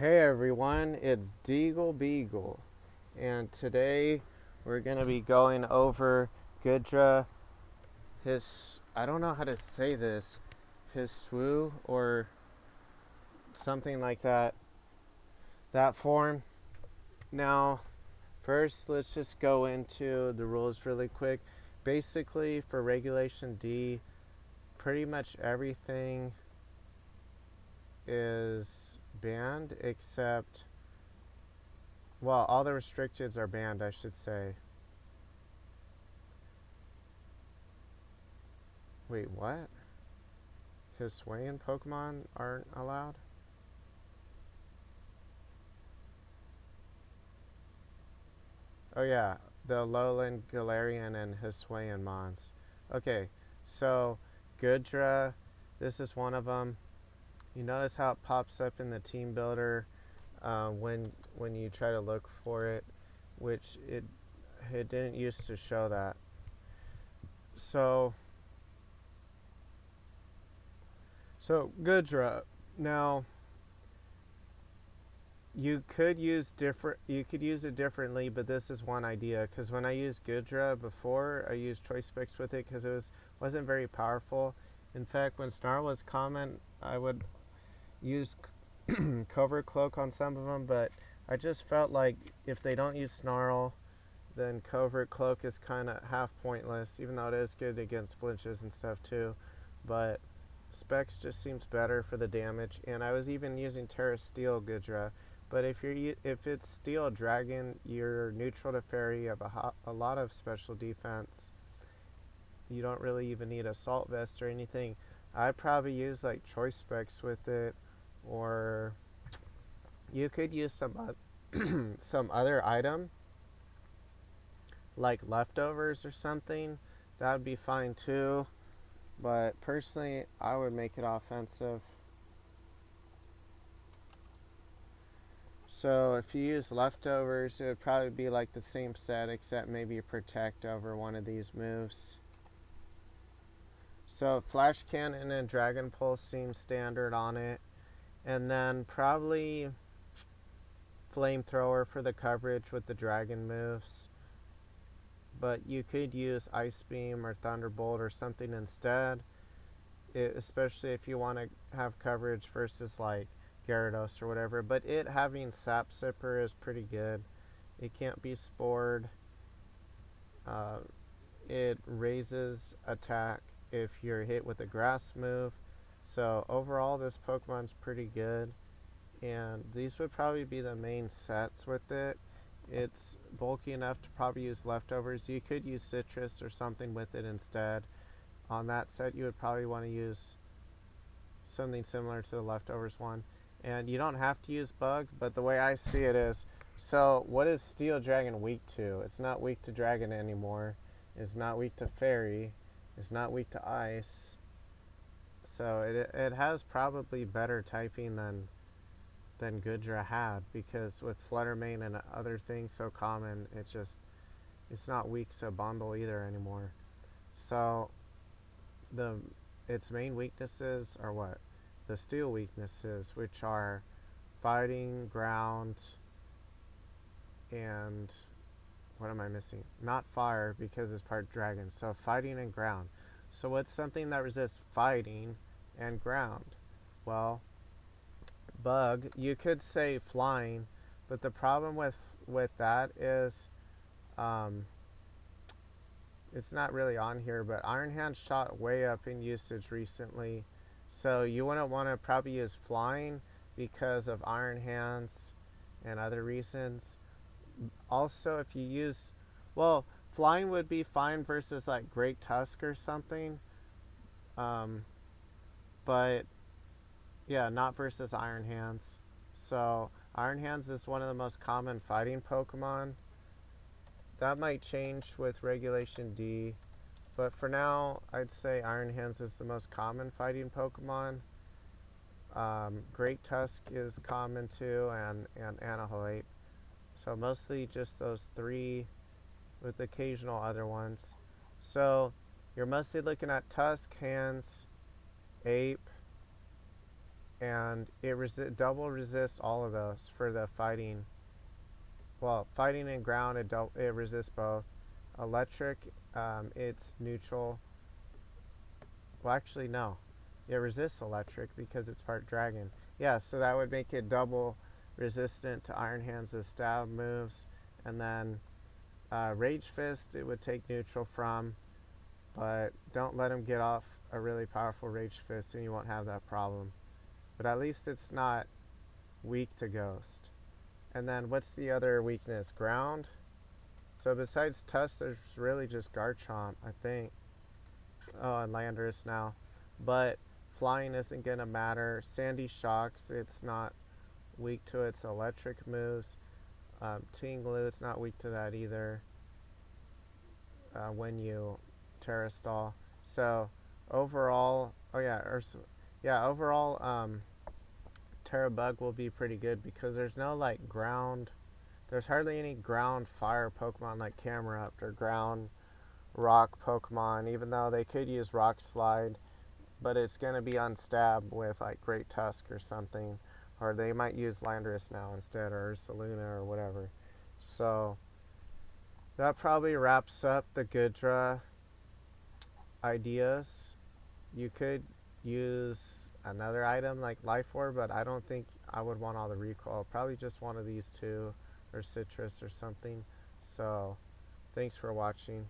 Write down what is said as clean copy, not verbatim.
Hey everyone, it's DeagleBeagle, and today we're going to be going over Goodra, I don't know how to say this, Hisui or something like that form. Now, first let's just go into the rules really quick. Basically, for Regulation D, pretty much everything is banned except, well, all the restrictions are banned, I should say. Wait, what? Hisuian Pokemon aren't allowed? Oh yeah, the Lowland Galarian and Hisuian Mons. Okay, so Goodra, this is one of them. You notice how it pops up in the team builder when you try to look for it, which it didn't used to show that. So Goodra. Now you could use it differently, but this is one idea, because when I used Goodra before, I used choice specs with it because wasn't very powerful. In fact, when Snarl was common, I would use Covert Cloak on some of them, but I just felt like if they don't use Snarl, then Covert Cloak is kind of half pointless, even though it is good against flinches and stuff too. But Specs just seems better for the damage, and I was even using Tera Steel Goodra. But if it's Steel Dragon, you're neutral to Fairy, you have a lot of special defense. You don't really even need Assault Vest or anything. I'd probably use like Choice Specs with it, or you could use some other item like Leftovers or something. That would be fine too. But personally, I would make it offensive. So if you use Leftovers, it would probably be like the same set, except maybe Protect over one of these moves. So Flash Cannon and Dragon Pulse seem standard on it. And then probably Flamethrower for the coverage with the Dragon moves. But you could use Ice Beam or Thunderbolt or something instead, especially if you want to have coverage versus like Gyarados or whatever. But it having Sap Sipper is pretty good. It can't be spored. It raises attack if you're hit with a grass move. So overall, this Pokemon's pretty good. And these would probably be the main sets with it. It's bulky enough to probably use Leftovers. You could use Citrus or something with it instead. On that set, you would probably want to use something similar to the Leftovers one. And you don't have to use Bug, but the way I see it is, so what is Steel Dragon weak to? It's not weak to Dragon anymore. It's not weak to Fairy. It's not weak to Ice. So it has probably better typing than Goodra had, because with Flutter Mane and other things so common, it's not weak to Bundle either anymore. So its main weaknesses are what? The Steel weaknesses, which are Fighting, Ground, and what am I missing? Not Fire, because it's part Dragon. So Fighting and Ground. So what's something that resists Fighting and Ground? Well, Bug. You could say Flying, but the problem with that is, it's not really on here, but Iron Hand shot way up in usage recently. So you wouldn't want to probably use Flying because of Iron Hands and other reasons. Also, if you use, well, Flying would be fine versus like Great Tusk or something. But yeah, not versus Iron Hands. So Iron Hands is one of the most common fighting Pokemon. That might change with Regulation D, but for now, I'd say Iron Hands is the most common fighting Pokemon. Great Tusk is common too, and Annihilate. So mostly just those three, with occasional other ones. So you're mostly looking at Tusk, Hands, Ape, and it double resists all of those for the fighting. Well, fighting and ground, it resists both. Electric, it's neutral. Well, actually, no. It resists electric because it's part dragon. Yeah, so that would make it double resistant to Iron Hands' stab moves. And then Rage Fist, it would take neutral from, but don't let him get off a really powerful Rage Fist and you won't have that problem. But at least it's not weak to Ghost. And then what's the other weakness? Ground? So besides Tusk, there's really just Garchomp, I think. Oh, and Landorus now. But flying isn't going to matter. Sandy Shocks, it's not weak to its electric moves. Tinglu, it's not weak to that either when you Terra Stall. So overall, overall, Terra Bug will be pretty good because there's no like ground. There's hardly any ground fire Pokemon like Camerupt or ground rock Pokemon, even though they could use Rock Slide, but it's going to be unstab with like Great Tusk or something, or they might use Landorus now instead, or Ursaluna or whatever. So that probably wraps up the Goodra ideas. You could use another item like Life Orb, but I don't think I would want all the recoil. Probably just one of these two, or Citrus or something. So thanks for watching.